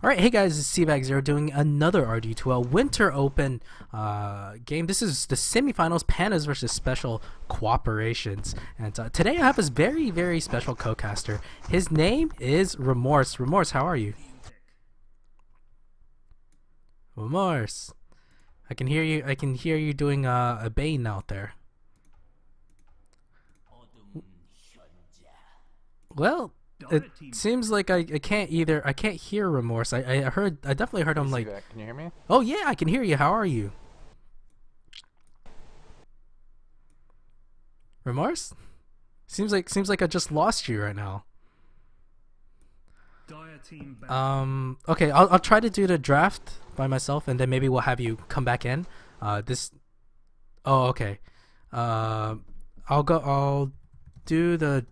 All right, hey guys, it's Cbag0 doing another RD2L Winter Open game. This is the semifinals, Pandas versus Special Qoperations. And today I have this very, very special co-caster. His name is Remorse. Remorse, how are you? Remorse. I can hear you. I can hear you doing a Bane out there. Well, it seems like I can't either. I can't hear Remorse. I definitely heard him like. Can you hear me? Oh yeah, I can hear you. How are you? Remorse? Seems like I just lost you right now. Okay, I'll try to do the draft by myself, and then maybe we'll have you come back in. Oh, okay. I'll do the.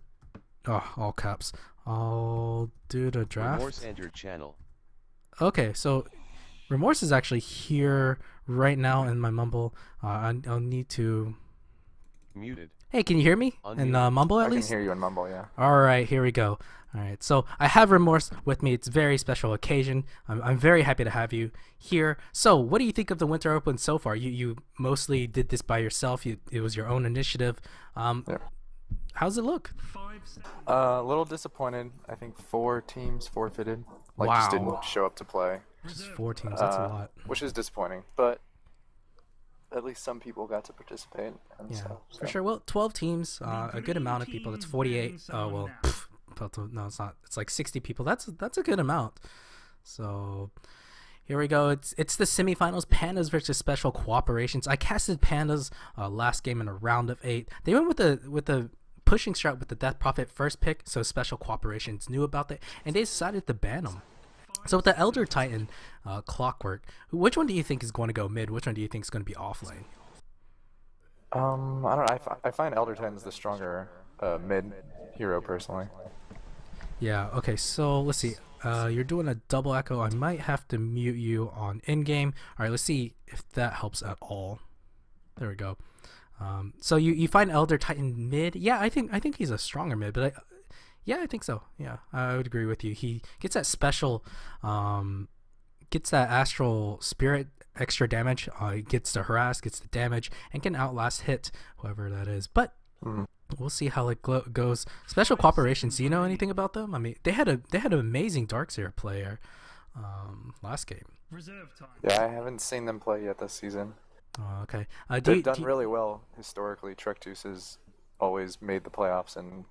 Oh, all caps. I'll do the draft. Remorse and your channel. Okay, so Remorse is actually here right now in my Mumble. I'll need to. Muted. Hey, can you hear me in Mumble at I least? can hear you in Mumble, yeah. All right, here we go. All right, so I have Remorse with me. It's a very special occasion. I'm very happy to have you here. So, what do you think of the Winter Open so far? You mostly did this by yourself. It was your own initiative. Yep. How's it look? A little disappointed. I think 4 teams forfeited. Just didn't show up to play. Just 4 teams. That's a lot. Which is disappointing, but at least some people got to participate. And Yeah, so. for sure. Well, 12 teams, a good amount of people. That's 48. No, it's not. It's like 60 people. That's a good amount. So here we go. It's the semifinals. Pandas versus Special Qoperations. I casted Pandas last game in a round of 8. They went with the pushing strat with the Death Prophet first pick, so Special Qoperations knew about that, and they decided to ban them. So with the Elder Titan Clockwork, which one do you think is going to go mid? Which one do you think is going to be offlane? I don't know. I find Elder Titan's the stronger mid hero personally. Yeah, okay, so let's see. You're doing a double echo. I might have to mute you on in-game. All right, let's see if that helps at all. There we go. So you find Elder Titan mid? Yeah, I think he's a stronger mid, but yeah, I think so. Yeah, I would agree with you. He gets that special, gets that astral spirit extra damage. He gets the harass, gets the damage, and can outlast hit whoever that is. But we'll see how it goes. Special Qoperations. Do you know anything about them? I mean, they had an amazing Darkseer player last game. Yeah, I haven't seen them play yet this season. Okay. They've done really well historically. Trectus has always made the playoffs in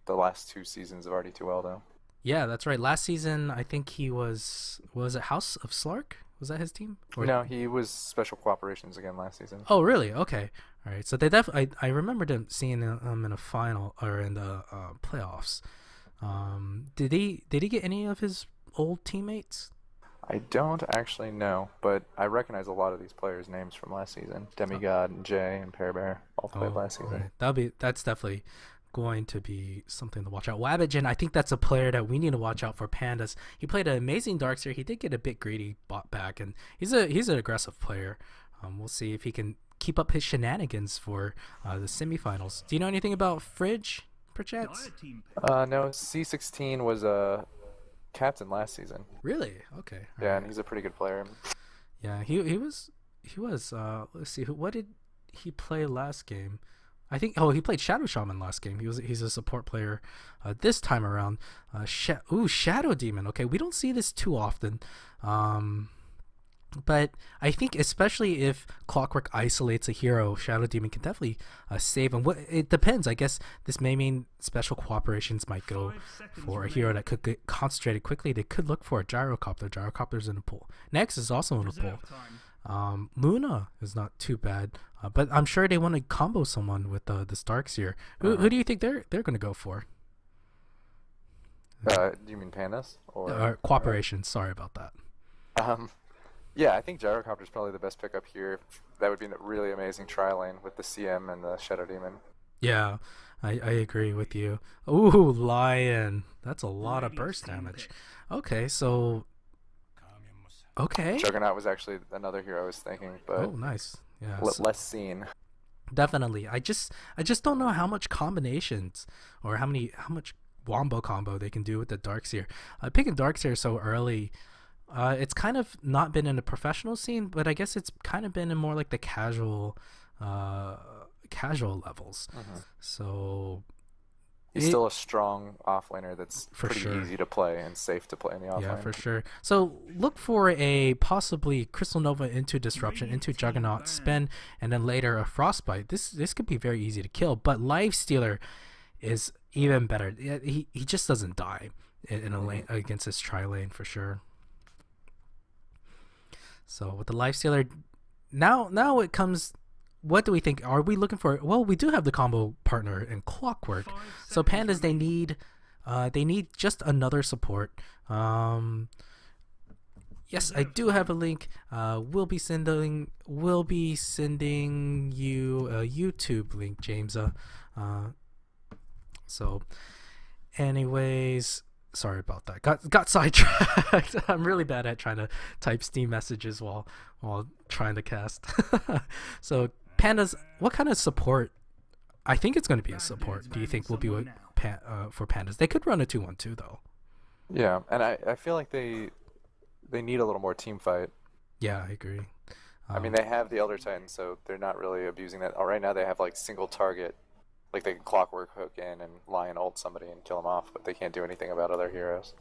the last 2 seasons of RD2L though. Yeah, that's right. Last season, I think he was it House of Slark? Was that his team? Or... No, he was Special Qoperations again last season. Oh, really? Okay. All right. So they I remember them seeing him in a final or in the playoffs. Did he get any of his old teammates? I don't actually know, but I recognize a lot of these players' names from last season. Demigod and Jay and Pear Bear all played last season. Right. That's definitely going to be something to watch out. Wabbijin, I think that's a player that we need to watch out for Pandas. He played an amazing Darkseer. He did get a bit greedy bought back, and he's an aggressive player. We'll see if he can keep up his shenanigans for the semifinals. Do you know anything about Fridge, perchance? No, C16 was a captain last season. Really? Okay. Yeah, and he's a pretty good player. Yeah, he was let's see, what did he play last game? I think he played Shadow Shaman last game. He's a support player this time around. Shadow Demon. Okay, we don't see this too often. But I think especially if Clockwork isolates a hero, Shadow Demon can definitely save him. It depends. I guess this may mean Special Qoperations might go for a hero that could get concentrated quickly. They could look for a Gyrocopter. Gyrocopter's in a pool. Next is also in a pool. Luna is not too bad, but I'm sure they want to combo someone with this Darkseer. Who do you think they're going to go for? Do you mean Pandas or Qoperations? Sorry about that. Yeah, I think Gyrocopter's probably the best pickup here. That would be a really amazing tri-lane with the CM and the Shadow Demon. Yeah, I agree with you. Ooh, Lion. That's a lot of burst damage. Okay, so... Okay. Juggernaut was actually another hero I was thinking, but oh, nice. Yeah. Less seen. Definitely. I just don't know how much combinations or how much wombo combo they can do with the Darkseer. Picking Darkseer so early It's kind of not been in the professional scene, but I guess it's kind of been in more like the casual levels. So He's still a strong offlaner that's For pretty sure. easy to play and safe to play in the offlane. Yeah, for sure. So look for a possibly Crystal Nova into Disruption, into Juggernaut spin, and then later a Frostbite. This could be very easy to kill, but Life Stealer is even better. He just doesn't die in a lane against this tri lane for sure. So with the Life Stealer, now it comes. What do we think? Are we looking for? Well, we do have the combo partner in Clockwork. So Pandas, they need just another support. Yes, I do have a link. We'll be sending you a YouTube link, James. So, anyways, sorry about that. Got sidetracked. I'm really bad at trying to type Steam messages while trying to cast. So Pandas, what kind of support? I think it's going to be a support. Do you think will be for Pandas? They could run a 2-1-2 though. Yeah, and I feel like they need a little more team fight. Yeah, I agree. I mean, they have the Elder Titan, so they're not really abusing that. Right now, they have like single target, like they can Clockwork hook in and Lion ult somebody and kill them off, but they can't do anything about other heroes.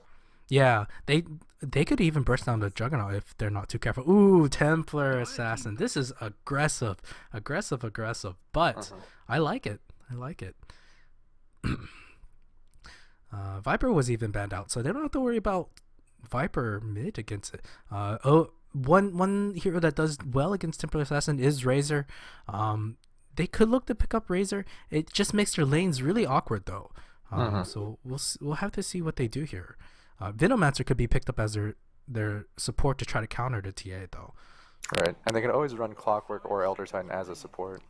Yeah, they could even burst down the Juggernaut if they're not too careful. Ooh, Templar Assassin. This is aggressive. But I like it. Viper was even banned out, so they don't have to worry about Viper mid against it. One hero that does well against Templar Assassin is Razor. They could look to pick up Razor. It just makes their lanes really awkward though. So we'll have to see what they do here. Venomancer could be picked up as their support to try to counter the TA though. Right, and they can always run Clockwork or Elder Titan as a support,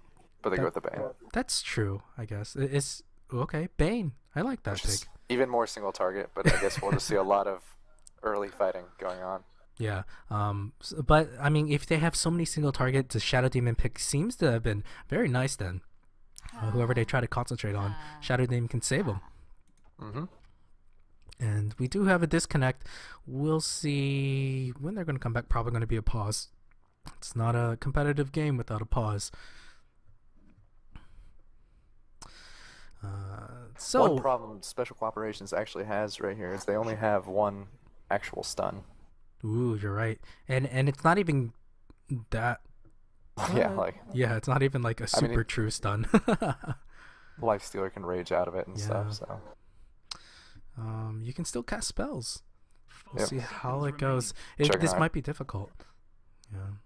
but they go with the Bane. That's true, I guess. It's okay. Bane, I like that pick. Even more single target, but I guess we'll just see a lot of early fighting going on. Yeah. But I mean, if they have so many single targets, the Shadow Demon pick seems to have been very nice. Then, whoever they try to concentrate on, Shadow Demon can save them. And we do have a disconnect. We'll see when they're going to come back. Probably going to be a pause. It's not a competitive game without a pause. So one problem Special Qoperations actually has right here is they only have one actual stun. Ooh, you're right. And it's not even that. Yeah, it's not even like a super true stun. Lifestealer can rage out of it and stuff. So you can still cast spells. We'll see how it goes. This might be difficult. Yeah,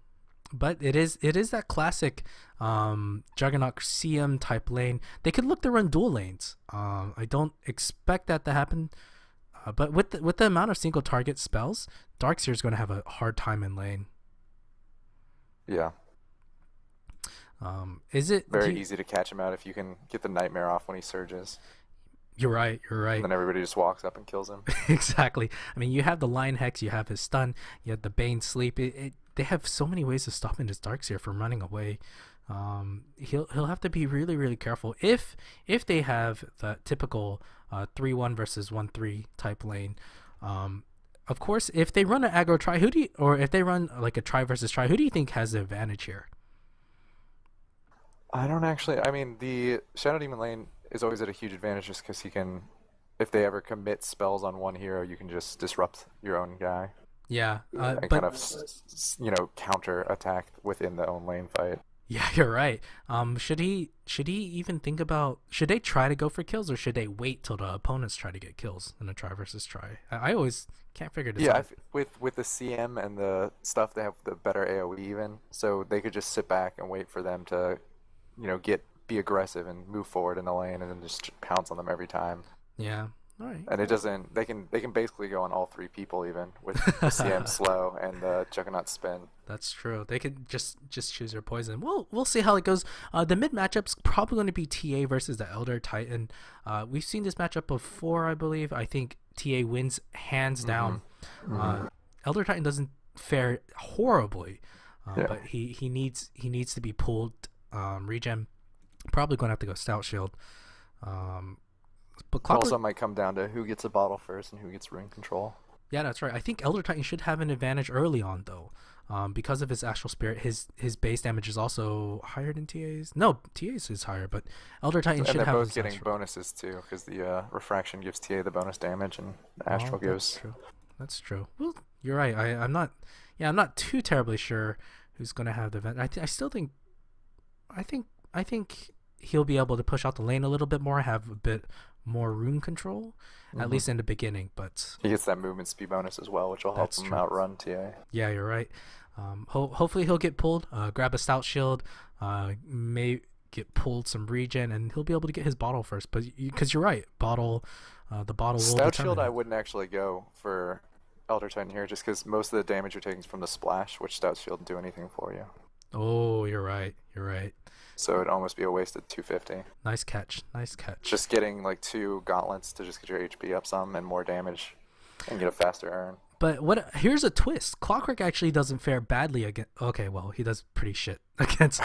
but it is that classic Juggernaut CM type lane. They could look to run dual lanes. I don't expect that to happen. But with the amount of single target spells, Darkseer is going to have a hard time in lane. Yeah. Is it very easy to catch him out if you can get the Nightmare off when he surges? You're right. And then everybody just walks up and kills him. Exactly. I mean, you have the Lion Hex, you have his stun, you have the Bane Sleep. They have so many ways of stopping this Darkseer from running away. He'll have to be really, really careful if they have the typical 3-1 versus 1-3 type lane. Of course, if they run an aggro try, or if they run like a try versus try, who do you think has the advantage here? I don't actually. I mean, the Shadow Demon lane is always at a huge advantage just because he can, if they ever commit spells on one hero, you can just disrupt your own guy. Yeah, and kind of, counter attack within the own lane fight. Yeah, you're right. Should he even think about, should they try to go for kills or should they wait till the opponents try to get kills in a try versus try? I always can't figure this out. Yeah, with the CM and the stuff, they have the better AoE even, so they could just sit back and wait for them to, be aggressive and move forward in the lane and then just pounce on them every time. Yeah. All right. And it doesn't. They can basically go on all three people even with the CM slow and the Juggernaut spin. That's true. They could just choose their poison. We'll see how it goes. The mid matchup's probably going to be TA versus the Elder Titan. We've seen this matchup before, I believe. I think TA wins hands down. Elder Titan doesn't fare horribly, but he needs to be pulled. Regen, probably going to have to go Stout Shield. But also might come down to who gets a bottle first and who gets ring control. Yeah, that's right. I think Elder Titan should have an advantage early on though, because of his Astral Spirit. His base damage is also higher than TA's. No, TA's is higher, but Elder Titan And should they're have both his getting Astral. bonuses too, because the refraction gives TA the bonus damage, and Oh, Astral that's gives. true. That's true. Well, you're right. I'm not. Yeah, I'm not too terribly sure who's gonna have the event. I still think. I think he'll be able to push out the lane a little bit more, have a bit more rune control, at least in the beginning. But He gets that movement speed bonus as well, which will help That's him true. outrun TA. yeah, you're right. Hopefully he'll get pulled. Grab a stout shield. May get pulled some regen, and he'll be able to get his bottle first. But because you're right, bottle. The bottle will Stout determine Shield, I it. wouldn't actually go for Elder Titan here, just because most of the damage you're taking is from the splash, which Stout Shield didn't do anything for you. Oh, you're right. You're right. So it'd almost be a wasted 250. Nice catch. Nice catch. Just getting like 2 gauntlets to just get your HP up some and more damage and get a faster earn. But here's a twist. Clockwork actually doesn't fare badly against. Okay, well he does pretty shit against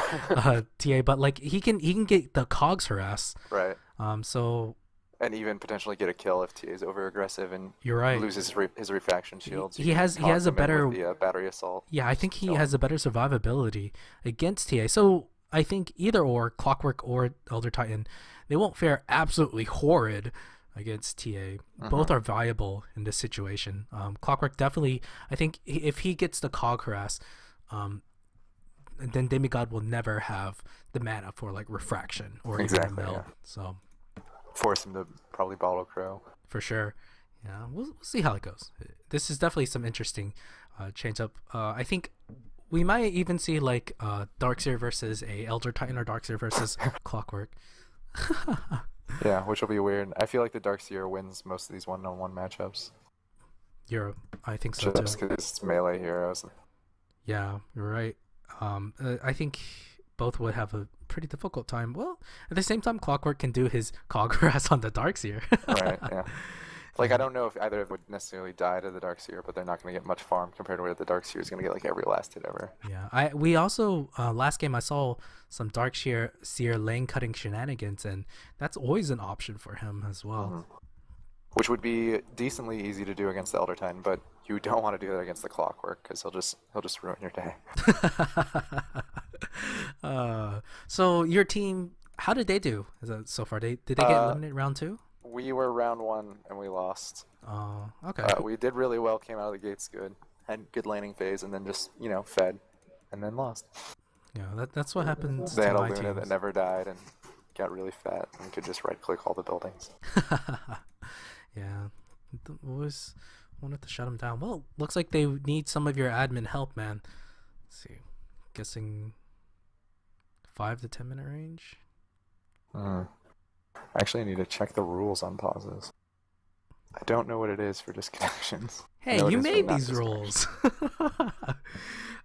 TA, but like he can get the cogs harass. Right. So And even potentially get a kill if TA is over aggressive and you're right. loses his refraction shields. He has a better. The battery assault. Yeah, I think he So- has a better survivability against TA. So I think either or Clockwork or Elder Titan, they won't fare absolutely horrid against TA. Both are viable in this situation. Clockwork definitely. I think if he gets the cog harass, then Demigod will never have the mana for like refraction or Exactly, even a meld. yeah. So Force him to probably bottle crow. for sure, yeah, we'll see how it goes. This is definitely some interesting change up. I think we might even see like Darkseer versus a Elder Titan or Darkseer versus Clockwork. Yeah, which will be weird. I feel like the Darkseer wins most of these one-on-one matchups. I think so Just too. because it's melee heroes. Yeah, you're right. I think both would have a pretty difficult time. Well, at the same time, Clockwork can do his cog harass on the Darkseer. Right, yeah. Like, I don't know if either of them would necessarily die to the Darkseer, but they're not going to get much farm compared to where the Darkseer is going to get like every last hit ever. Yeah, we also last game I saw some Darkseer lane cutting shenanigans, and that's always an option for him as well. Which would be decently easy to do against the Elder Titan, but you don't want to do that against the Clockwork because he'll just ruin your day. So your team, how did they do so far? Did they get eliminated round 2? We were round 1 and we lost. Oh, okay. We did really well, came out of the gates good, had good laning phase, and then just fed, and then lost. Yeah, that's what happens They to had a my Luna teams. that never died and got really fat and could just right click all the buildings. Yeah, always wanted to shut them down. Well, looks like they need some of your admin help, man. Let's see, guessing 5 to 10 minute range. Actually, I need to check the rules on pauses. I don't know what it is for disconnections. Hey, No, it you is for made not these rules.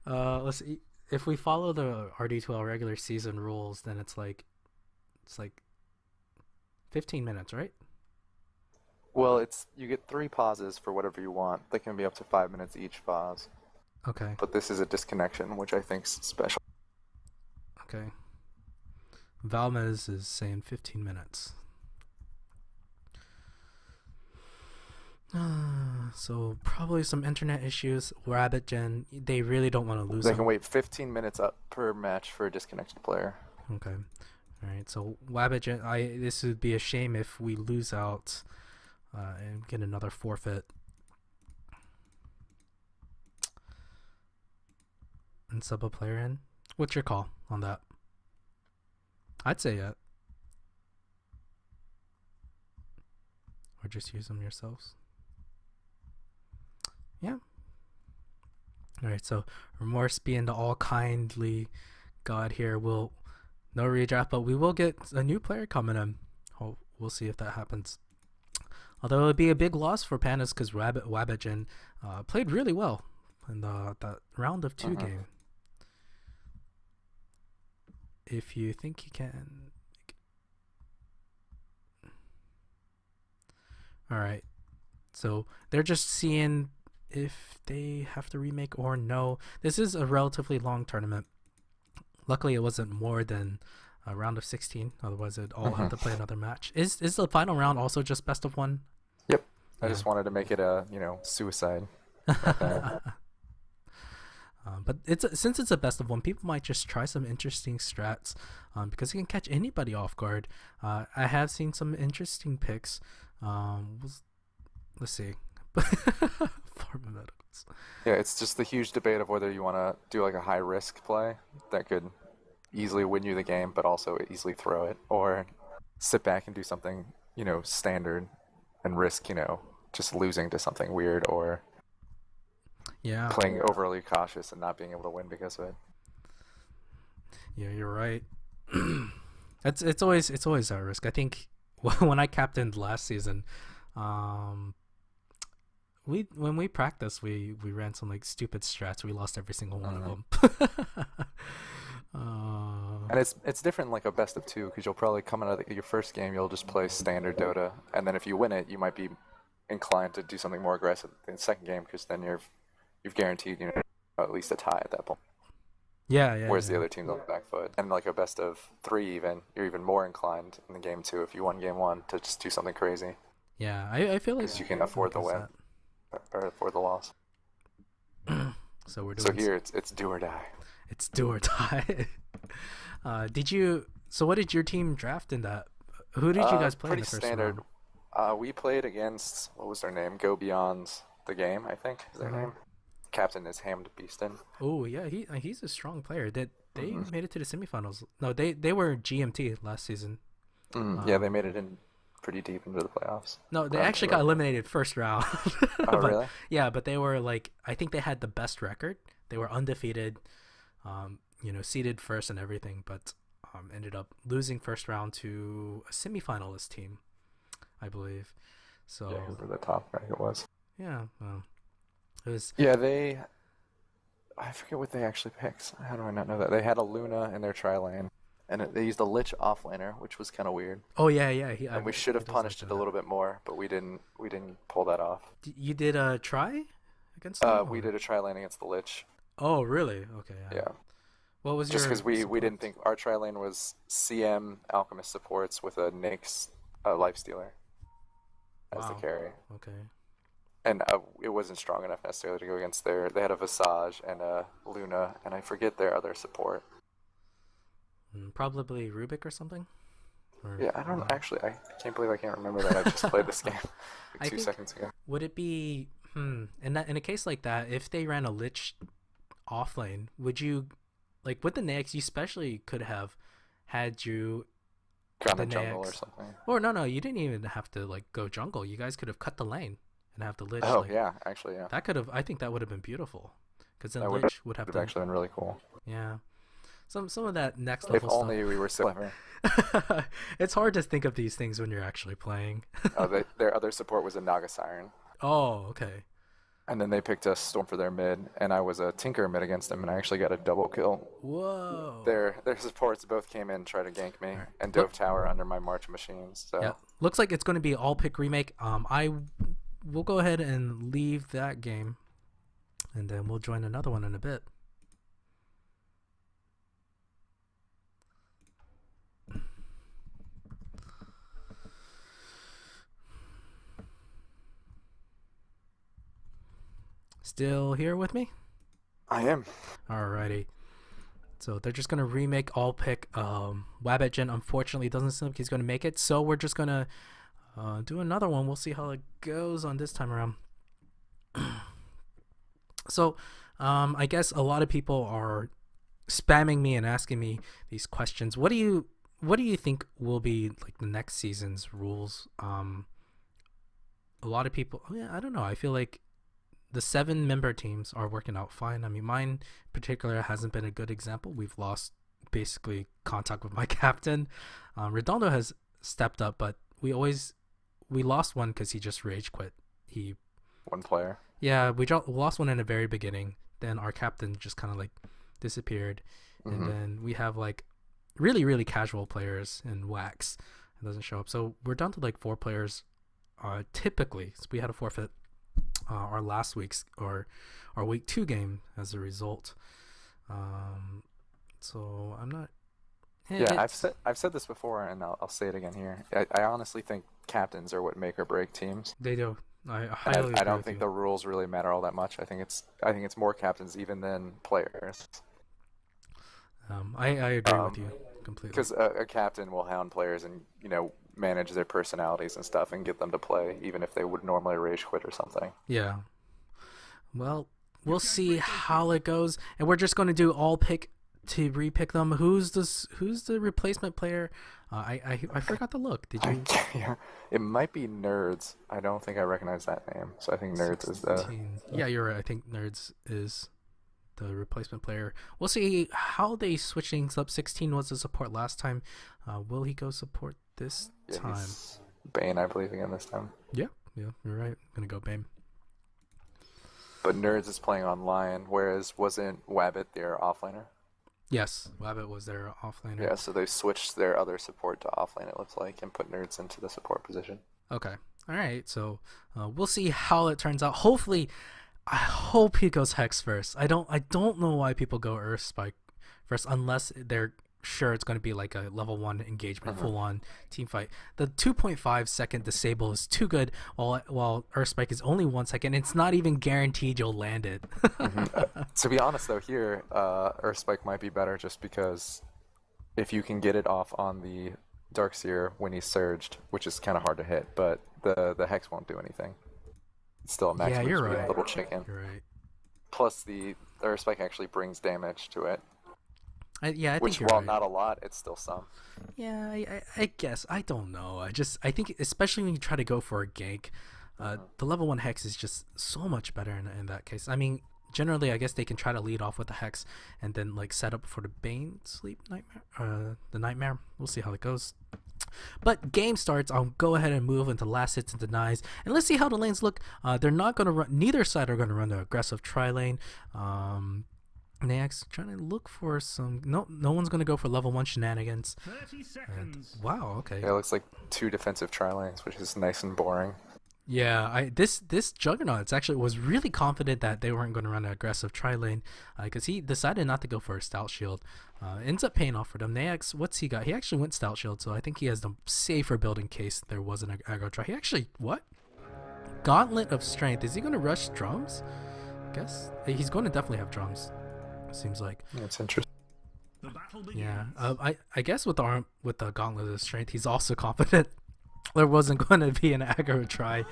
Let's see. If we follow the RD2L regular season rules, then it's like 15 minutes, right? Well, you get 3 pauses for whatever you want. They can be up to 5 minutes each pause. Okay. But this is a disconnection, which I think's special. Okay. Valmez is saying 15 minutes. So probably some internet issues. Rabbit Gen, they really don't want to lose They him. can wait 15 minutes up per match for a disconnected player. Okay. All right. So Rabbit Gen, this would be a shame if we lose out and get another forfeit. And sub a player in. What's your call on that? I'd say it. Or just use them yourselves. Yeah. Alright, so remorse being the all kindly God here will no redraft, but we will get a new player coming in. We'll see if that happens. Although it would be a big loss for Pandas because Wabajan played really well in that round of 2 game. If you think you can. Alright. So they're just seeing if they have to remake or no. This is a relatively long tournament. Luckily it wasn't more than a round of 16. Otherwise it'd all have to play another match. Is the final round also just best of 1? Yep. I Yeah. just wanted to make it a suicide right there. But since it's a best of one, people might just try some interesting strats, because it can catch anybody off guard. I have seen some interesting picks. Let's see. Pharma medicals. Yeah, it's just the huge debate of whether you want to do like a high risk play that could easily win you the game, but also easily throw it, or sit back and do something standard and risk just losing to something weird, or Yeah, playing overly cautious and not being able to win because of it. yeah, you're right. It's always a risk. I think when I captained last season, um, when we practiced, we ran some like stupid strats. We lost every single one of them. And it's different like a best of two, because you'll probably come out of your first game, you'll just play standard Dota, and then if you win it, you might be inclined to do something more aggressive in the second game, because then you've guaranteed at least a tie at that point. Yeah, yeah. Whereas yeah. the other team's on the back foot, and like a best of three, even you're even more inclined in the game two if you won game one to just do something crazy, Yeah, I feel like because you can afford the win or afford the loss. So we're So doing. here it's do or die. It's do or die. Did you? So what did your team draft in that? Who did you guys play in Pretty the first standard. round? We played against, what was their name? Go Beyond's the game, I think is their name. Captain is Hammed Beeston. Oh yeah, he's a strong player. That they made it to the semifinals. No, they were GMT last season. Yeah, they made it in pretty deep into the playoffs. No, they Round actually two. got eliminated first round. Oh, But- really? Yeah, but they were like, I think they had the best record. They were undefeated, seeded first and everything, but ended up losing first round to a semifinalist team, I believe. So Yeah, because of the top bracket was. yeah, it was. Yeah, I forget what they actually picked. How do I not know that? They had a Luna in their tri lane, and they used a Lich offlaner, which was kind of weird. Oh yeah. And we should have punished it a little bit more, but we didn't pull that off. You did a try against them? We or- did a tri lane against the Lich. Oh really? Okay. Yeah. What was Just your? because we didn't support? think our tri lane was CM Alchemist supports with a Nyx Lifestealer as the Wow. carry. Okay. And it wasn't strong enough necessarily to go against they had a Visage and a Luna, and I forget their other support. Probably Rubik or something. Or, Yeah, I don't actually. I can't believe I can't remember that. I just played this game I like 2 think- seconds ago. Would it be in a case like that, if they ran a Lich off lane, would you like with the Nyx, you especially could have had you Gone the to jungle or Nyx. something. or no, you didn't even have to like go jungle. You guys could have cut the lane and have the Lich. Oh like, yeah, actually yeah. That could have. I think that would have been beautiful, because then That would Lich would have have to. actually been really cool. Yeah. Some of that next If level only we were so clever. stuff. It's hard to think of these things when you're actually playing. Their other support was a Naga Siren. Oh, okay. And then they picked a Storm for their mid, and I was a Tinker mid against them, and I actually got a double kill. Whoa. Their supports both came in, tried to gank me, and dove tower under my March machines. So Yeah, looks like it's going to be all pick remake. I will go ahead and leave that game, and then we'll join another one in a bit. Still here with me? I am. Alrighty. So they're just gonna remake all pick. Wabbitgen unfortunately doesn't seem like he's gonna make it, so we're just gonna do another one. We'll see how it goes on this time around. So I guess a lot of people are spamming me and asking me these questions. What do you think will be like the next season's rules? A lot of people, yeah, I don't know. I feel like the 7-member teams are working out fine. I mean, mine in particular hasn't been a good example. We've lost basically contact with my captain. Redondo has stepped up, but we lost one because he just rage quit. One player. Yeah, we lost one in the very beginning. Then our captain just kind of like disappeared, and then we have like really really casual players in Wax. It doesn't show up, so we're down to like 4 players. Typically, so we had a forfeit our last week's or our week 2 game as a result. So I'm not. Yeah, I've said this before, and I'll say it again here. I honestly think captains are what make or break teams. They do. I And highly I agree don't with think you. the rules really matter all that much. I think it's more captains even than players. I agree with you completely. Because a captain will hound players and manage their personalities and stuff and get them to play even if they would normally rage quit or something. Yeah. Well, we'll see how it goes, and we're just going to do all pick to repick them. Who's this? Who's the replacement player? I forgot to look. Did you? Yeah, it might be Nerds. I don't think I recognize that name, so I think Nerds is the. 16. Yeah, you're right. I think Nerds is the replacement player. We'll see how they switch things up. 16 was the support last time. Will he go support this time? He's Bane, I believe, again this time. Yeah, you're right. I'm gonna go Bane. But Nerds is playing on Lion, whereas wasn't Wabbit their offlaner? Yes, Wabbit was their offlaner. Yeah, so they switched their other support to offlane, it looks like, and put Nerds into the support position. Okay. All right. So we'll see how it turns out. Hopefully, I hope he goes Hex first. I don't know why people go Earth Spike first unless they're sure it's going to be like a level 1 engagement, full on team fight. The 2.5 second disable is too good, while Earth Spike is only 1 second. It's not even guaranteed you'll land it. To be honest, though, here, Earth Spike might be better just because if you can get it off on the Darkseer when he's surged, which is kind of hard to hit, but the Hex won't do anything. It's still a maximum you're speed right. little chicken. You're right. Plus, the Earth Spike actually brings damage to it, I which, think you're while right. not a lot, it's still some. Yeah, I guess. I don't know. I think, especially when you try to go for a gank, the level 1 Hex is just so much better in that case. I mean, generally, I guess they can try to lead off with the Hex and then like set up for the Bane Sleep Nightmare, the Nightmare. We'll see how it goes. But game starts. I'll go ahead and move into last hits and denies, and let's see how the lanes look. They're not going to run. Neither side are going to run the aggressive tri lane. Next, trying to look for some. No one's going to go for level 1 shenanigans. 30 seconds. Wow. Okay. Yeah, it looks like 2 defensive tri-lanes, which is nice and boring. Yeah, this Juggernaut actually was really confident that they weren't going to run an aggressive tri lane, because he decided not to go for a Stout Shield. Ends up paying off for them. Nax, what's he got? He actually went Stout Shield, so I think he has the safer build in case there was an aggro tri. He actually, what? Gauntlet of Strength. Is he going to rush drums? I guess he's going to definitely have drums. Seems like. It's interesting. The battle begins. Yeah. I guess with the Gauntlet of Strength, he's also confident there wasn't going to be an aggro try.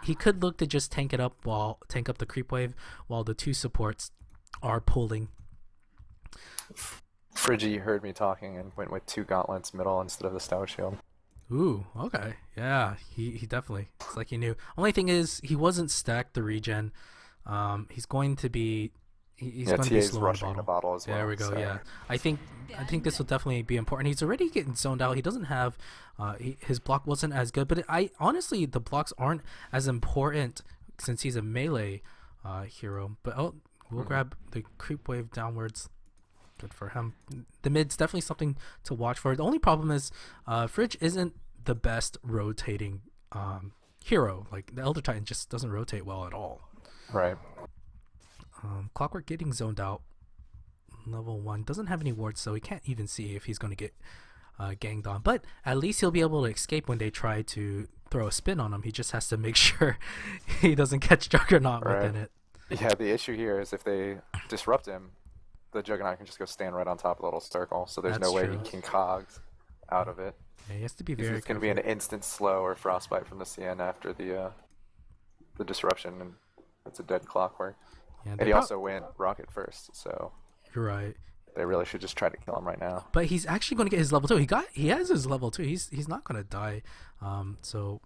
He could look to just tank up the creep wave while the 2 supports are pulling. Friggy heard me talking and went with 2 gauntlets middle instead of the Stout Shield. Ooh, okay. Yeah, he definitely. It's like he knew. Only thing is he wasn't stacked the regen. He's going to be he's going to be TA's slow rushing in the the bottle. bottle as well. There we go. So. Yeah, I think this will definitely be important. He's already getting zoned out. He doesn't have his block wasn't as good, but I honestly the blocks aren't as important since he's a melee hero. But we'll grab the creep wave downwards. Good for him. The mid's definitely something to watch for. The only problem is Fridge isn't the best rotating hero. Like the Elder Titan just doesn't rotate well at all. Right. Clockwork getting zoned out. Level 1 doesn't have any wards, so he can't even see if he's going to get ganged on. But at least he'll be able to escape when they try to throw a spin on him. He just has to make sure he doesn't catch Juggernaut within it. Yeah, the issue here is if they disrupt him, the Juggernaut can just go stand right on top of the little circle, so there's That's no way true. he can cogs out of it. Yeah, he has to be Because very it's going to be an instant slow or frostbite from the CN after the disruption, and it's a dead Clockwork. Yeah, And he also went rocket first, so you're right. they really should just try to kill him right now. But he's actually going to get his level 2. He has his level 2. He's not going to die. So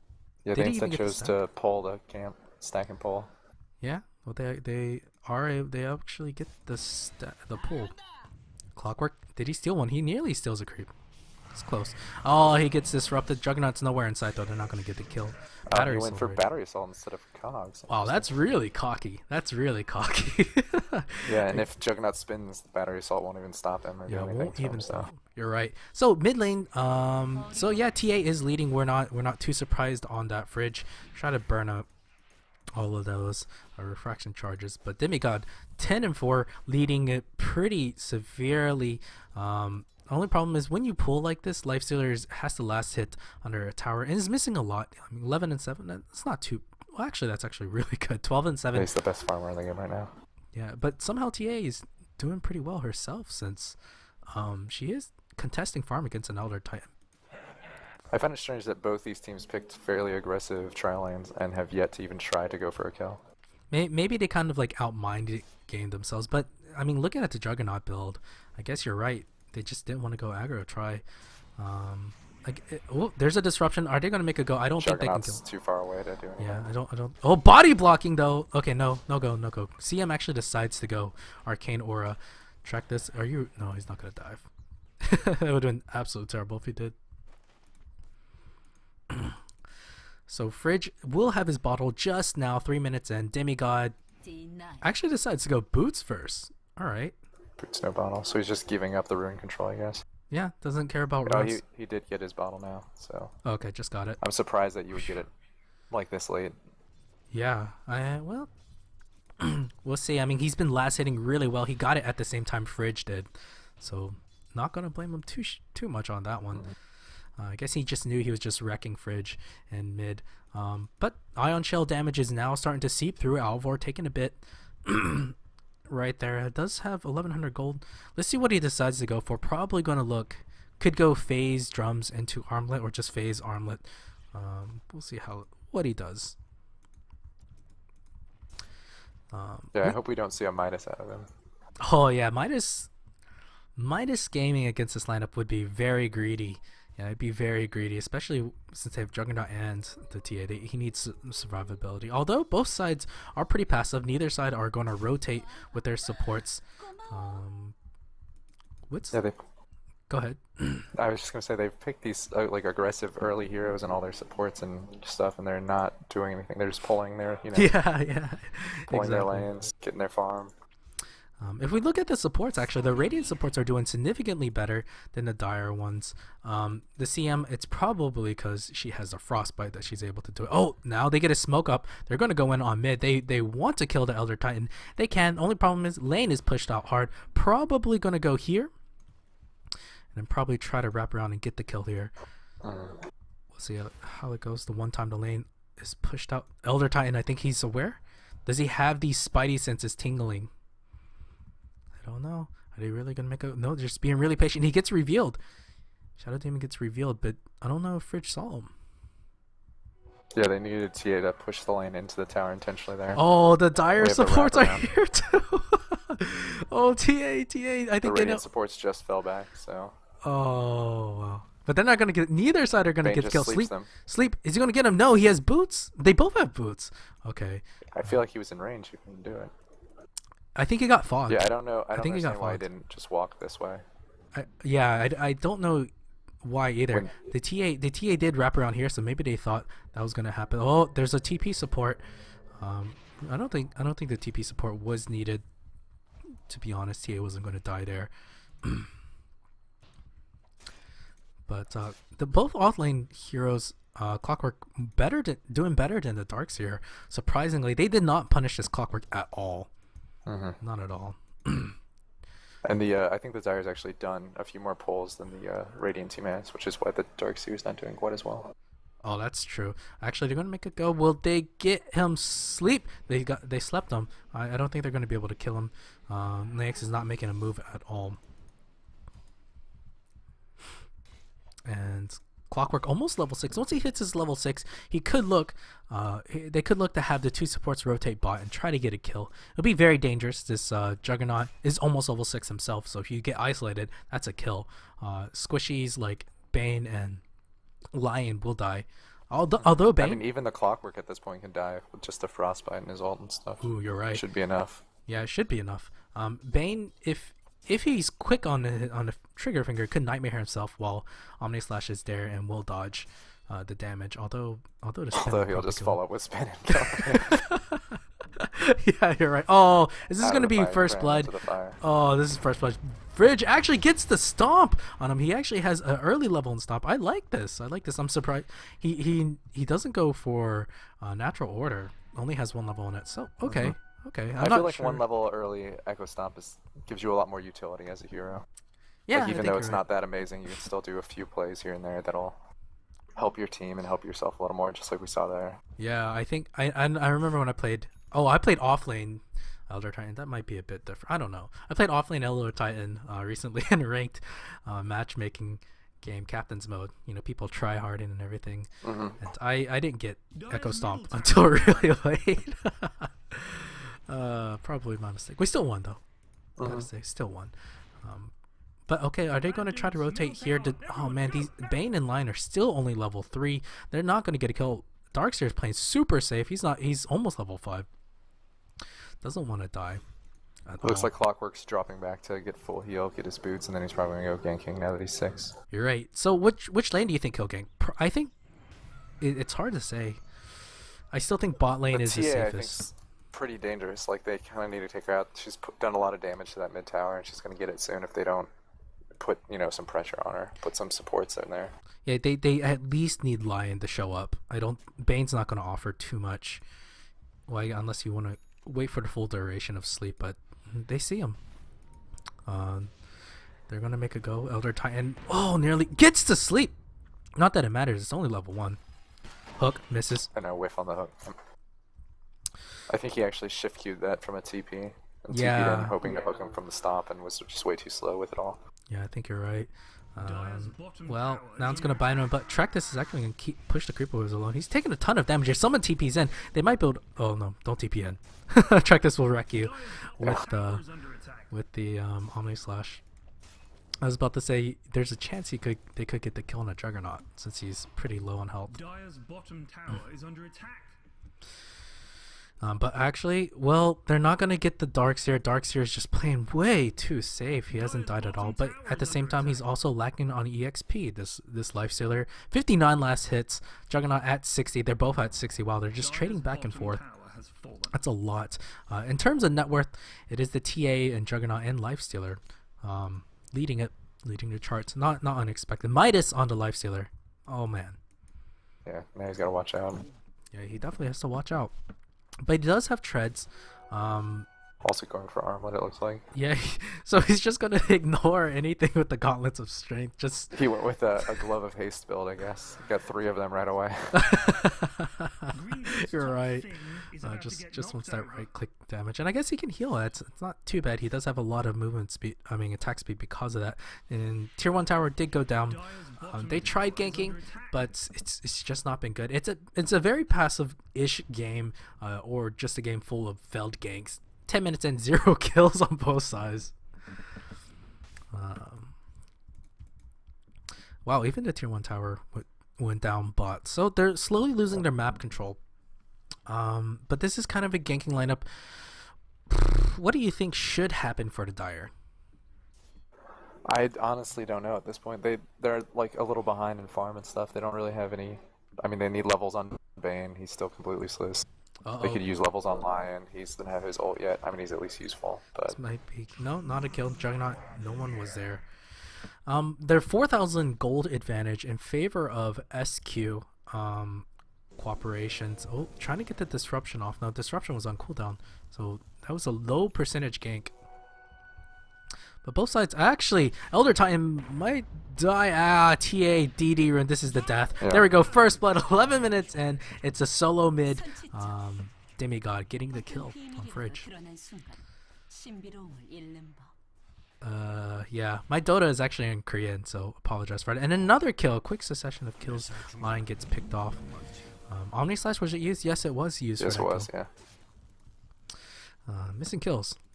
Yeah, Did they he even instead get the chose stack? to pull the camp, stack and pull. yeah, well they actually get the pull. Clockwork, did he steal one? He nearly steals a creep. It's close. Oh, he gets disrupted. Juggernaut's nowhere in sight though. They're not going to get the kill. He Battery went for Sword. battery assault instead of cogs. Wow, that's really cocky. That's really cocky. Yeah, and if Juggernaut spins, the battery assault won't even stop him or Yeah, do anything won't to him, even so. stop. You're right. So mid lane, so yeah, TA is leading. We're not too surprised on that. Fridge try to burn up all of those refraction charges, but Demigod 10 and 4, leading it pretty severely. The only problem is when you pull like this, Lifestealer has the last hit under a tower and is missing a lot. I mean, 11 and 7, that's not too... Well, actually, that's actually really good. 12 and 7. He's the best farmer in the game right now. Yeah, but somehow TA is doing pretty well herself since she is contesting farm against an Elder Titan. I find it strange that both these teams picked fairly aggressive trial lanes and have yet to even try to go for a kill. Maybe they kind of like outmined game themselves, but I mean, looking at the Juggernaut build, I guess you're right. They just didn't want to go aggro try. There's a disruption. Are they gonna make a go? I don't think they can kill. Too far away to do anything. Yeah, I don't. Oh, body blocking though. Okay, no go. CM actually decides to go Arcane Aura. Track this. Are you? No, he's not gonna dive. That would have been absolutely terrible if he did. So Fridge will have his bottle just now, 3 minutes in. Demigod actually decides to go boots first. All right. Boots no bottle, so he's just giving up the rune control, I guess. Yeah, doesn't care about No, runes. he did get his bottle now, so. Okay, just got it. I'm surprised that you would get it like this late. Yeah, well, we'll see. I mean, he's been last hitting really well. He got it at the same time Fridge did, so not gonna blame him too much on that one. I guess he just knew he was just wrecking Fridge in mid. But Ion Shell damage is now starting to seep through. Alvor taking a bit right there. It does have 1100 gold. Let's see what he decides to go for. Probably going to look, could go phase drums into armlet or just phase armlet. We'll see what he does. I hope we don't see a Midas out of him. Oh yeah, Midas gaming against this lineup would be very greedy. Yeah, it'd be very greedy, especially since they have Juggernaut and the TA. He needs survivability. Although both sides are pretty passive, neither side are going to rotate with their supports. Go ahead. I was just going to say they've picked these like aggressive early heroes and all their supports and stuff, and they're not doing anything. They're just pulling their, pulling their lanes, getting their farm. If we look at the supports, actually, the Radiant supports are doing significantly better than the Dire ones. The CM, it's probably because she has a Frostbite that she's able to do it. Oh, now they get a smoke up. They're going to go in on mid. They want to kill the Elder Titan. They can. Only problem is lane is pushed out hard. Probably going to go here. And then probably try to wrap around and get the kill here. We'll see how it goes. The one time the lane is pushed out. Elder Titan, I think he's aware. Does he have these spidey senses tingling? I don't know. Are they really gonna make a no? They're just being really patient. He gets revealed. Shadow Demon gets revealed, but I don't know if Fridge saw him. Yeah, they needed TA to push the lane into the tower intentionally there. Oh, the Dire supports are here too. Oh, TA. I think the Radiant supports just fell back, so. Oh, wow. But they're not gonna get. Neither side are gonna get killed. Sleep. Is he gonna get him? No, he has boots. They both have boots. Okay. I feel like he was in range. He couldn't do it. I think he got fogged. Yeah, I don't know. I don't understand why he fogged. didn't just walk this way. I don't know why either. The TA did wrap around here, so maybe they thought that was gonna happen. Oh, there's a TP support. I don't think the TP support was needed. To be honest, TA wasn't gonna die there. But the both off-lane heroes, Clockwork doing better than the Darks here. Surprisingly, they did not punish this Clockwork at all. Not at all. And I think the Dire's actually done a few more pulls than the Radiant team has, which is why the Dark Series not doing quite as well. Oh, that's true. Actually, they're gonna make it go. Will they get him sleep? They slept him. I don't think they're gonna be able to kill him. Nyx is not making a move at all. And Clockwork almost level 6. Once he hits his level 6, he could look. They could look to have the two supports rotate bot and try to get a kill. It'll be very dangerous. This Juggernaut is almost level 6 himself, so if you get isolated, that's a kill. Squishies like Bane and Lion will die. Although Bane, I mean, even the Clockwork at this point can die with just a Frostbite and his ult and stuff. Ooh, you're right. Should be enough. Yeah, it should be enough. Bane, if he's quick on the trigger finger, could Nightmare himself while Omni Slash is there and will dodge the damage. Although he'll just follow up with spin and kill. Yeah, you're right. Oh, is this going to be first blood? Oh, this is first blood. Fridge actually gets the stomp on him. He actually has an early level in stomp. I like this. I'm surprised. He doesn't go for natural order. Only has one level in it. So okay. Okay. I feel like one level early Echo Stomp gives you a lot more utility as a hero. Yeah, Like I even think though you're it's right. not that amazing, you can still do a few plays here and there that'll help your team and help yourself a little more, just like we saw there. Yeah, I think I remember when I played. Oh, I played offlane Elder Titan. That might be a bit different. I don't know. I played offlane Elder Titan recently in a ranked matchmaking game, captain's mode. You know, people try hard and everything. Hmm. And I didn't get Echo Dire's Stomp middle until tower really late. Probably my mistake. We still won though. Hmm. Gotta say, still won. But okay, are they going to try to rotate here? Oh man, these Bane and Line are still only level 3. They're not going to get a kill. Darkseer's playing super safe. He's not. He's almost level 5. Doesn't want to die. Looks like Clockwork's dropping back to get full heal, get his boots, and then he's probably gonna go ganking now that he's 6. You're right. So which lane do you think he'll gank? I think it's hard to say. I still think bot lane The is the TA, I safest. think's pretty dangerous. Like they kind of need to take her out. She's done a lot of damage to that mid tower, and she's gonna get it soon if they don't put some pressure on her, put some supports in there. Yeah, they at least need Lion to show up. I don't. Bane's not going to offer too much. Well, unless you want to wait for the full duration of sleep, but they see him. They're gonna make a go. Elder Titan. Oh, nearly gets to sleep. Not that it matters. It's only level 1. Hook misses. And a whiff on the hook. I think he actually shift queued that from a TP. And TP'd Yeah. in, hoping to hook him from the stop, and was just way too slow with it all. Yeah, I think you're right. Dire's bottom Well, tower now is it's gonna under bind him, but Traktus is actually gonna push the creeper waves alone. He's taking a ton of damage here. Someone TP's in. They might build. Oh no, don't TP in. Traktus will wreck you with tower is under attack. the Omni Slash. I was about to say there's a chance they could get the kill on a Juggernaut since he's pretty low on health. Dire's bottom tower is under attack. But actually, well, they're not gonna get the Darkseer. Darkseer is just playing way too safe. He hasn't died at all. But at the same time, he's also lacking on EXP. This Lifestealer, 59 last hits. Juggernaut at 60. They're both at 60. Wow, they're just trading back and forth. That's a lot. In terms of net worth, it is the TA and Juggernaut and Lifestealer leading the charts. Not unexpected. Midas on the Lifestealer. Oh man. Yeah, now he's got to watch out. Yeah, he definitely has to watch out. But he does have treads. Also going for armlet, it looks like. Yeah, so he's just gonna ignore anything with the gauntlets of strength. Just He went with a glove of haste build, I guess. Got 3 of them right away. you're right. Just wants that right click damage, and I guess he can heal. It's not too bad. He does have a lot of movement speed. I mean attack speed because of that. And tier 1 tower did go down. They tried ganking, but it's just not been good. It's a very passive-ish game, or just a game full of failed ganks. 10 minutes and 0 kills on both sides. Wow, even the tier 1 tower went down bot. So they're slowly losing their map control. But this is kind of a ganking lineup. What do you think should happen for the Dire? I honestly don't know at this point. They're like a little behind in farm and stuff. They don't really have any. I mean, they need levels on Bane. He's still completely sluiced. They could use levels on Lion. He doesn't have his ult yet. I mean, he's at least useful. But This might be no, not a kill. Juggernaut. No one was there. Their 4,000 gold advantage in favor of SQ. Qoperations. Oh, trying to get the disruption off. Now disruption was on cooldown, so that was a low percentage gank. But both sides actually, Elder Titan might die. TA DD run. This is the death. Yeah. There we go. First blood. 11 minutes and it's a solo mid. Demigod getting the kill on Fridge. Yeah, my Dota is actually in Korean, so apologize for it. And another kill. A quick succession of kills. Line gets picked off. Omni Slash, was it used? Yes, it was used. yes, for it that was. kill. Yeah.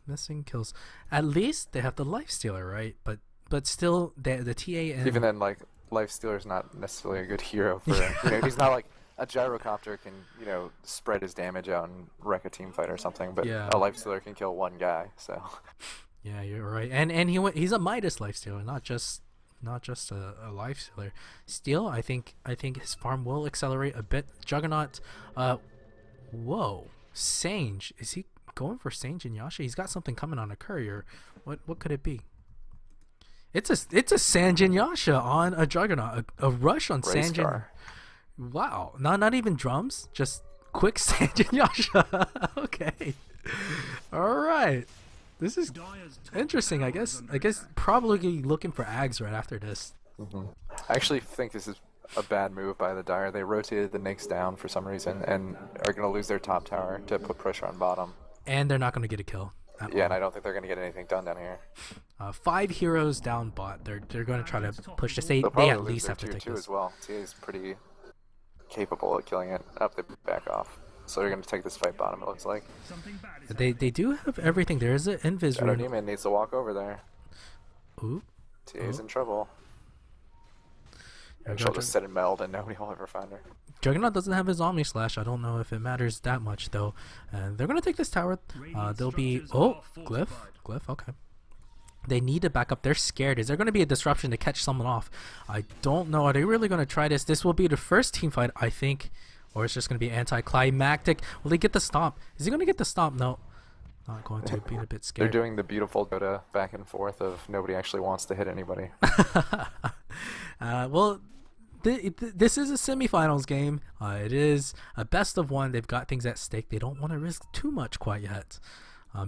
Missing kills. At least they have the Lifestealer, right? But still, the TA and Even then, like Lifestealer's not necessarily a good hero for. He's not like a gyrocopter can spread his damage out and wreck a team fight or something. But Yeah. a Lifestealer can kill one guy. So. Yeah, you're right. And he's a Midas Lifestealer, not just a Lifestealer. Still, I think his farm will accelerate a bit. Juggernaut, whoa, Sange, is he going for Sange and Yasha? He's got something coming on a courier. What could it be? It's a Sange and Yasha on a Juggernaut, a rush on Race Sange. And, car. wow, not even drums, just quick Sange and Yasha. Okay, all right. This is Dire's top interesting. tower I is guess under attack. probably looking for Ags right after this. I actually think this is a bad move by the Dire. They rotated the Nyx down for some reason and are going to lose their top tower to put pressure on bottom. And they're not going to get a kill. Yeah, and I don't think they're going to get anything done down here. 5 heroes down bot. They're going to try to push this. They They'll probably at lose least their have to tier take 2 this. as well. TA is pretty capable at killing it. Up, they back off. So they're going to take this fight bottom, it looks like. Something bad is They do have everything. There is an invis Shadow rune. Demon needs to walk over there. Ooh. TA's in trouble. There we She'll go. just sit and meld and nobody will ever find her. Juggernaut doesn't have his Omni Slash. I don't know if it matters that much though. And they're gonna take this tower. They'll be Glyph. Okay. They need to back up. They're scared. Is there gonna be a disruption to catch someone off? I don't know. Are they really gonna try this? This will be the first team fight, I think, or it's just gonna be anticlimactic. Will they get the stomp? Is he gonna get the stomp? No. Not going to. Being a bit They're scared. doing the beautiful Dota back and forth of nobody actually wants to hit anybody. Well, this is a semifinals game. It is a best of one. They've got things at stake. They don't want to risk too much quite yet.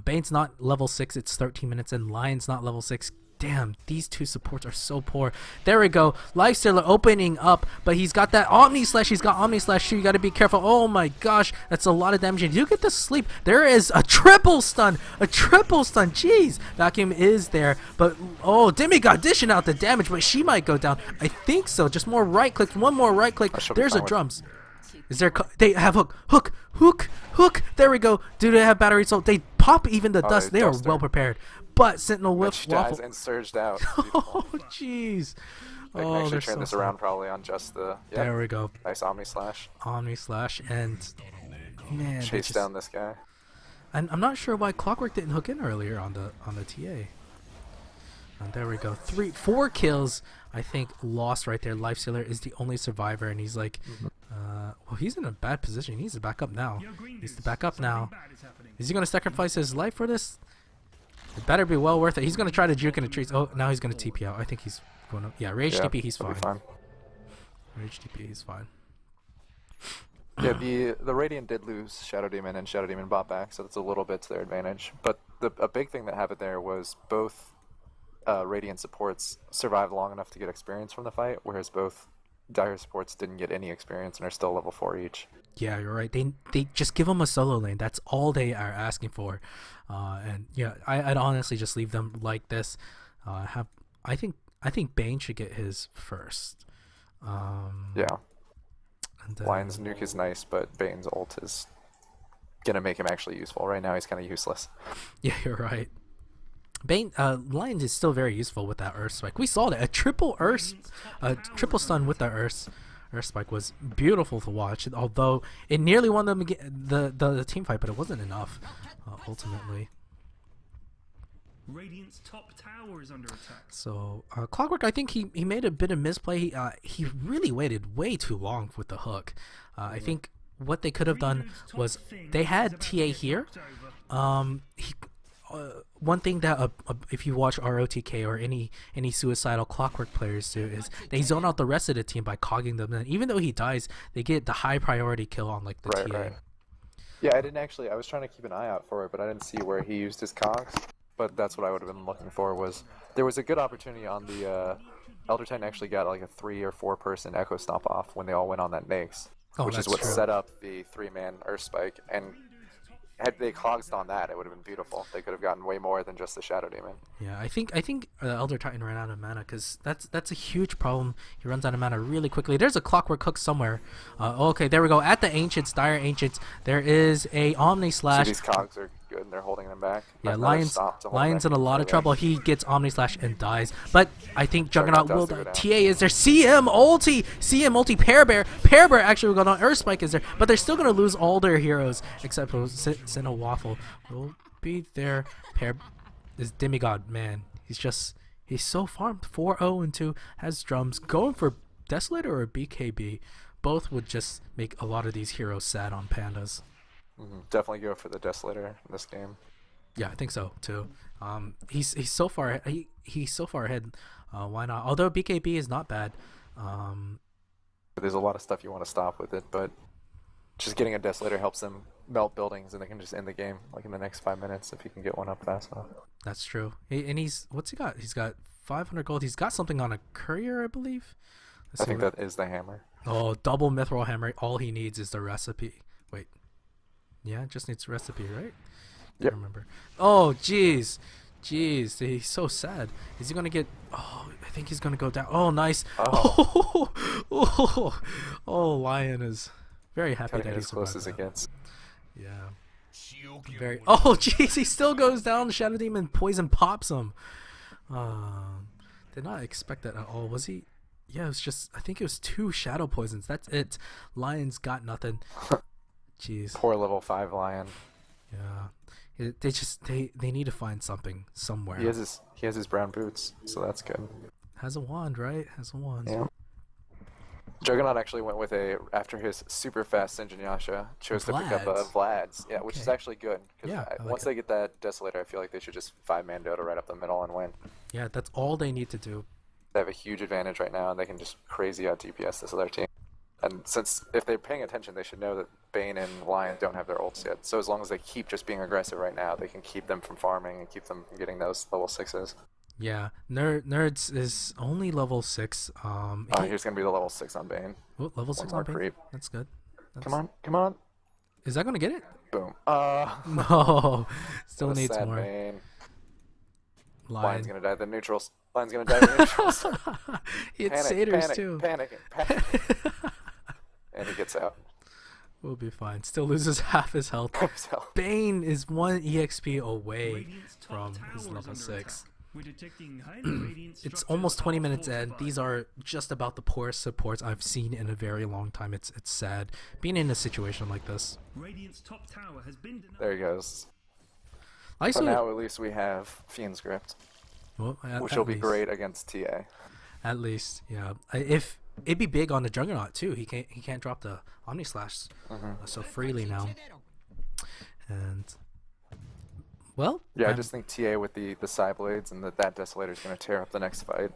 Bane's not level 6. It's 13 minutes in. Lion's not level 6. Damn, these two supports are so poor. There we go. Lifestealer opening up, but he's got that Omni Slash. He's got Omni Slash too. You got to be careful. Oh my gosh, that's a lot of damage. You get to sleep. There is a triple stun. A triple stun. Jeez. Vacuum is there, but oh, Demigod dishing out the damage, but she might go down. I think so. Just more right click. One more right click. she'll be There's fine a with- drums. Is there? They have hook. There we go. Do they have battery? So they pop even the dust. they They are dust well her. prepared. But Sentinel Which Whiff dies waffle. and surged out. Oh jeez. They can Oh, actually they're turn so this sad. around probably on just the There we go. nice Omni Slash. Omni Slash and man, they Chase just- down this guy. And I'm not sure why Clockwork didn't hook in earlier on the TA. And there we go. 4 kills. I think lost right there. Lifestealer is the only survivor, and he's like, well, he's in a bad position. He needs to back up now. Yo, green He needs to dudes, back up now. something bad is happening. Is he gonna sacrifice his life for this? It better be well worth it. He's gonna try to juke in the trees. Oh, now he's gonna TP out. I think he's going to. Yeah, Rage TP. He's he'll be fine. Rage TP. He's fine. Yeah, the Radiant did lose Shadow Demon, and Shadow Demon bought back, so that's a little bit to their advantage. But a big thing that happened there was both Radiant supports survived long enough to get experience from the fight, whereas both Dire supports didn't get any experience and are still level 4 each. Yeah, you're right. They just give them a solo lane. That's all they are asking for. And yeah, I'd honestly just leave them like this. I think Bane should get his first. Yeah, And then, Lion's nuke is nice, but Bane's ult is gonna make him actually useful. Right now he's kind of useless. yeah, you're right. Bane, Lions is still very useful with that Earth Spike. We saw that a triple stun with the Earth Spike was beautiful to watch. Although it nearly won them the team fight, but it wasn't enough ultimately. Radiant's top tower is under attack. So Clockwork, I think he made a bit of misplay. He really waited way too long with the hook. I think what they could have done was they had TA here. One thing that if you watch ROTK or any suicidal Clockwork players do is they zone out the rest of the team by cogging them. And even though he dies, they get the high priority kill on like the Right, TA. right. Yeah, I was trying to keep an eye out for it, but I didn't see where he used his cogs. But that's what I would have been looking for. There was a good opportunity on the Elder Titan actually got like a 3 or 4 person Echo Stomp off when they all went on that Nyx, which is that's what true. set up the 3-man Earth Spike. And had they clogs on that, it would have been beautiful. They could have gotten way more than just the Shadow Demon. Yeah, I think Elder Titan ran out of mana because that's a huge problem. He runs out of mana really quickly. There's a Clockwork hook somewhere. Okay, there we go. At the Ancients, Dire Ancients, there is a Omni So Slash. these cogs are good, and they're holding them back. Yeah, Another stomp to hold Lion's back in a lot of further. trouble. He gets Omni Slash and dies. But I think Juggernaut Juggernaut will does die. do it TA is there. CM ulti. Pear Bear actually will go down. Earth Spike is there. But they're still going to lose all their heroes except for Sinnoh Waffle. Will be there. Pear is Demigod, man. He's so farmed. 4-0 and 2. Has drums. Going for Desolator or BKB. Both would just make a lot of these heroes sad on Pandas. Definitely go for the Desolator in this game. Yeah, I think so too. He's so far he's so far ahead. Why not? Although BKB is not bad. There's a lot of stuff you want to stop with it, but just getting a Desolator helps them melt buildings, and they can just end the game like in the next 5 minutes if he can get one up fast enough. That's true. And what's he got? He's got 500 gold. He's got something on a courier, I believe. Let's I see think what- that is the hammer. Oh, double mithril hammer. All he needs is the recipe. Wait. Yeah, just needs recipe, right? Yep. Can't remember. Oh, jeez. Jeez, he's so sad. Is he gonna get? Oh, I think he's gonna go down. Oh, nice. Oh. Oh, oh, Lion is very happy Cutting that it he as close survived as it that. gets. Yeah. Very. Oh, jeez, he still goes down. Shadow Demon poison pops him. Did not expect that at all. Was he? Yeah, it was just. I think it was 2 shadow poisons. That's it. Lion's got nothing. Jeez. Poor level 5 Lion. Yeah. They need to find something somewhere. He has his brown boots, so that's good. Has a wand, right? Has a wand. Yeah. Juggernaut actually went with after his super fast Sinjin chose to pick up a Vlad's. Vlad's. Yeah, which is Okay. actually good. Because Yeah, I like once it. they get that Desolator, I feel like they should just 5-man Dota right up the middle and win. Yeah, that's all they need to do. They have a huge advantage right now, and they can just crazy out DPS this other team. And since if they're paying attention, they should know that Bane and Lion don't have their ults yet. So as long as they keep just being aggressive right now, they can keep them from farming and keep them from getting those level 6s. Yeah, Nerds is only level 6. Here's gonna be the level 6 on Bane. Oh, level 6 more on Bane. creep. That's good. Come on, come on. Is that gonna get it? Boom. No, still what a needs sad more. Bane. Lion. Lion's gonna die the neutrals. Lion's gonna die the neutrals. He hit Panic, satyrs panic, too. panic. And he gets out. We'll be fine. Still loses half his health. So, Bane is 1 EXP away Radiant's top from tower his is level under 6. attack. We're detecting highly radiant It's structures almost 20 are minutes in. fortified. These are just about the poorest supports I've seen in a very long time. It's sad being in a situation like this. Radiant's top tower has been denied. there he goes. I So saw now at least we have Fiend's Gript, well, which at will be least. great against TA. At least, yeah. If it'd be big on the Juggernaut too. He can't drop the Omni Slash so freely now. And well, Yeah, I just think TA with the Psy Blades and that Desolator is going to tear up the next fight.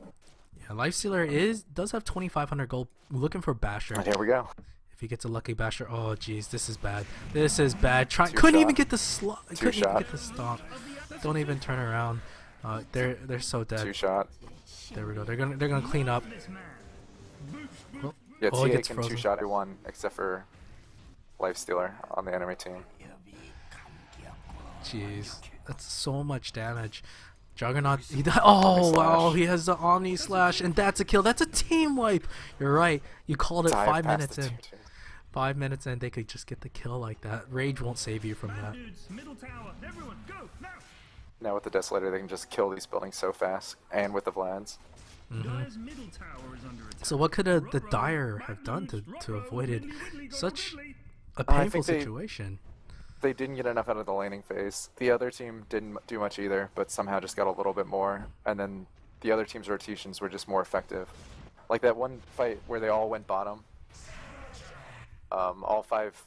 yeah, Lifestealer does have 2,500 gold. Looking for Basher. And here we go. If he gets a lucky Basher, oh jeez, this is bad. This is bad. Two Couldn't even shot. get the slot. Couldn't even shot. get the stomp. Don't even turn around. They're so dead. 2-shot. There we go. They're gonna clean up. This man. Yeah, Oh, he TA gets can frozen. 2-shot everyone except for Lifestealer on the enemy team. Jeez, that's so much damage. Juggernaut. Oh Omni wow, Slash. he has the Omni Slash, and that's a kill. That's a team wipe. You're right. You called it Dive 5 past minutes the in. 2-2. 5 minutes in, they could just get the kill like that. Rage won't save you from that. Dudes, middle tower. Everyone, go now. Now with the Desolator, they can just kill these buildings so fast, and with the Vlads. Dire's middle tower is under attack. So what could the Dire have done to avoid it? Such a I painful think they- situation. They didn't get enough out of the laning phase. The other team didn't do much either, but somehow just got a little bit more. And then the other team's rotations were just more effective. Like that one fight where they all went bottom. All 5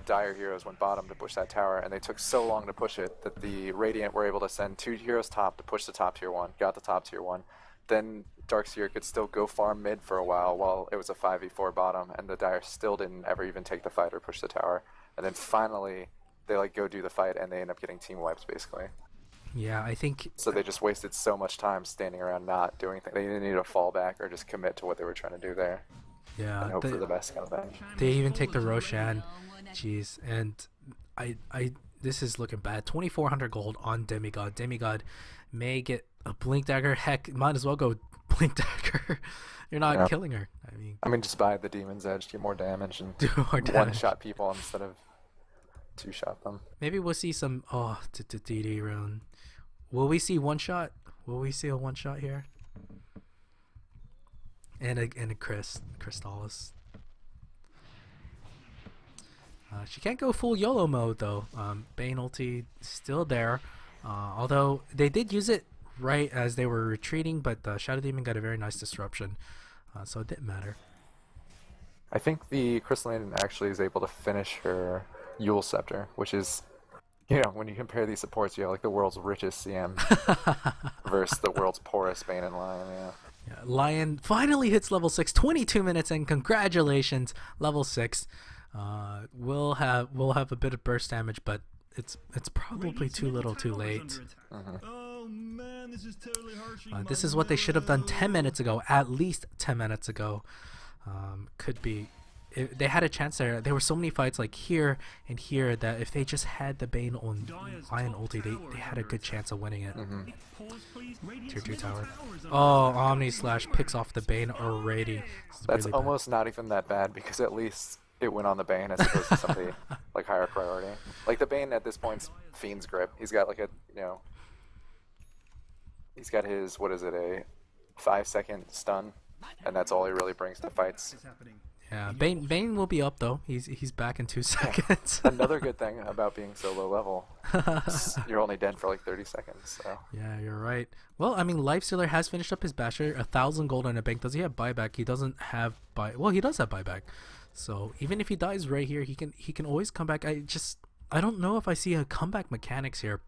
Dire heroes went bottom to push that tower, and they took so long to push it that the Radiant were able to send 2 heroes top to push the top tier 1, got the top tier 1. Then Darkseer could still go farm mid for a while it was a 5v4 bottom, and the Dire still didn't ever even take the fight or push the tower. And then finally, they go do the fight, and they end up getting team wipes basically. Yeah, I think So they just wasted so much time standing around not doing anything. They didn't need to fall back or just commit to what they were trying to do there yeah, and hope for the best kind of thing. they even take the Roshan. Jeez, and I this is looking bad. 2,400 gold on Demigod. Demigod may get a Blink Dagger. Heck, might as well go Blink Dagger. You're not Yeah. killing her. I mean, Just buy the Demon's Edge, get more damage, and do more damage. one-shot people instead of 2-shot them. Maybe we'll see some. Oh, DD rune. Will we see one shot? Will we see a one shot here? And a Crystallis. She can't go full YOLO mode though. Bane ulti still there. Although they did use it right as they were retreating, but Shadow Demon got a very nice disruption, so it didn't matter. I think the Crystalline actually is able to finish her Yule Scepter, which is, when you compare these supports, you have like the world's richest CM versus the world's poorest Bane and Lion. Yeah. Yeah, Lion finally hits level 6. 22 minutes in. Congratulations, level 6. We'll have a bit of burst damage, but it's probably Radiant's too middle little, too tower is late. under attack. Oh man, this is totally harshing This my is what they should have done 10 mellow. minutes ago, at least 10 minutes ago. Could be. They had a chance there. There were so many fights like here and here that if they just had the Bane on Dire's Lion top ulti, tower they is had a under good attack. chance of winning it. Pause, please. Radiant's Tier 2 middle tower. is under Oh, attack. Omni Slash picks off the Bane already. This is That's really bad. almost not even that bad because at least it went on the Bane as opposed to somebody like higher priority. Like the Bane at this point's Fiend's Grip. He's got like a he's got his a 5-second stun, and that's all he really brings to fights. Is happening. Yeah, Bane will be up though. He's back in 2 seconds. Another good thing about being so low level, you're only dead for like 30 seconds. So Yeah, you're right. Well, I mean, Lifestealer has finished up his basher. 1,000 gold in a bank. Does he have buyback? He doesn't have Well, he does have buyback. So even if he dies right here, he can always come back. I don't know if I see a comeback mechanics here.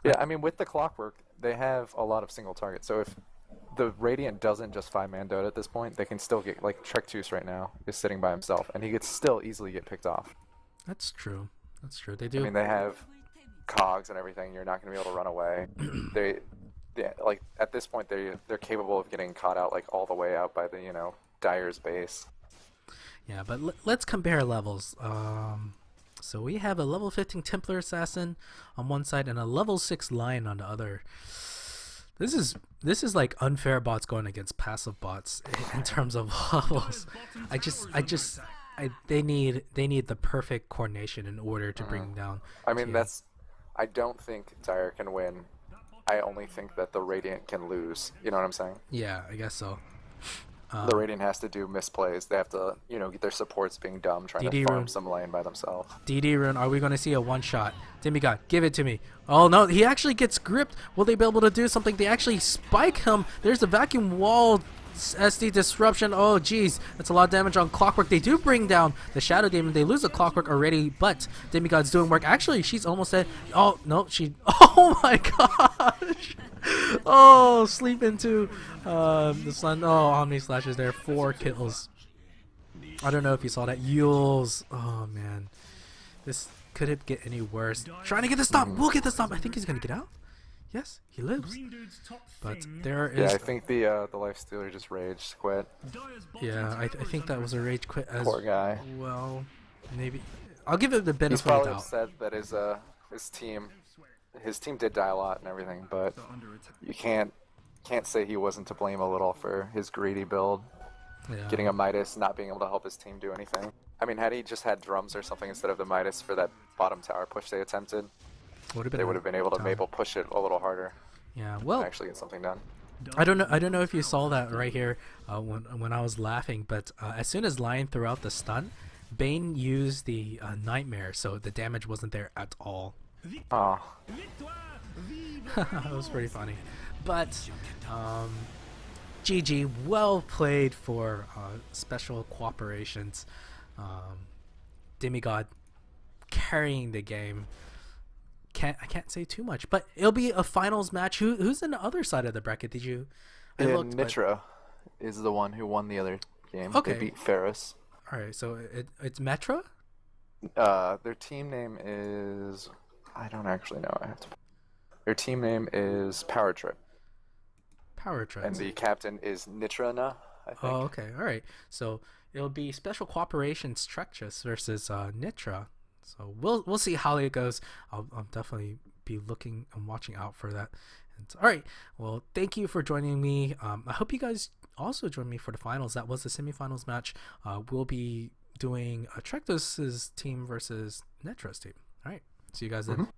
yeah, I mean with the clockwork, they have a lot of single targets. So if the Radiant doesn't just 5-man Dota at this point, they can still get like Trektus right now is sitting by himself, and he could still easily get picked off. That's true. That's true. They do. I mean, they have cogs and everything. You're not going to be able to run away. Like at this point, they're capable of getting caught out like all the way out by the Dire's base. Yeah, but let's compare levels. So we have a level 15 Templar Assassin on one side and a level 6 Lion on the other. This is like unfair bots going against passive bots in terms of levels. They need the perfect coordination in order to bring down. I mean, TM. I don't think Dire can win. I only think that the Radiant can lose. You know what I'm saying? Yeah, I guess so. The Radiant has to do misplays. They have to, get their supports being dumb, trying DD to farm rune. some lane by themselves. DD rune, are we going to see a one shot? Demigod, give it to me. Oh no, he actually gets gripped. Will they be able to do something? They actually spike him. There's the vacuum wall SD disruption. Oh geez, that's a lot of damage on Clockwork. They do bring down the Shadow Demon. They lose the Clockwork already, but Demigod's doing work. Actually, she's almost dead. Oh no, oh my gosh. Oh, sleep into the sun. Oh, Omni Slash is there. 4 kills. I don't know if you saw that. Yules. Oh man, this could it get any worse? Trying to get the stop. We'll get the stop. I think he's gonna get out. Yes, he lives. Green dude's top But thing. there Yeah, is. I think the Lifestealer just raged quit. Dire's bottom Yeah, I tower is think that under was a rage quit as Poor guy. well. Maybe I'll give it the He's benefit of probably the doubt. upset that his team did die a lot and everything, but under attack. you can't say he wasn't to blame a little for his greedy build, Yeah. getting a Midas, not being able to help his team do anything. I mean, had he just had drums or something instead of the Midas for that bottom tower push they attempted, they would have been able to maybe push it a little harder Yeah. and Well, actually get something done. I don't know if you saw that right here when I was laughing, but as soon as Lion threw out the stun, Bane used the Nightmare, so the damage wasn't there at all. Oh, Victoire! Vive! That was pretty funny. But GG, well played for special Qoperations. Demigod carrying the game. I can't say too much, but it'll be a finals match. Who's in the other side of the bracket? Did you? I and looked, but- Nitra is the one who won the other game. Okay. They beat Ferris. All right, so it's Metra. Their team name is... I don't actually know. Their team name is Power Trip, Power Trends. and the captain is Nitrana, I think. Oh, okay. All right. So it'll be Special Qoperations Trektus versus Nitra. So we'll see how it goes. I'll definitely be looking and watching out for that. And, all right. Well, thank you for joining me. I hope you guys also join me for the finals. That was the semifinals match. We'll be doing Trektus's team versus Nitra's team. All right. See you guys then.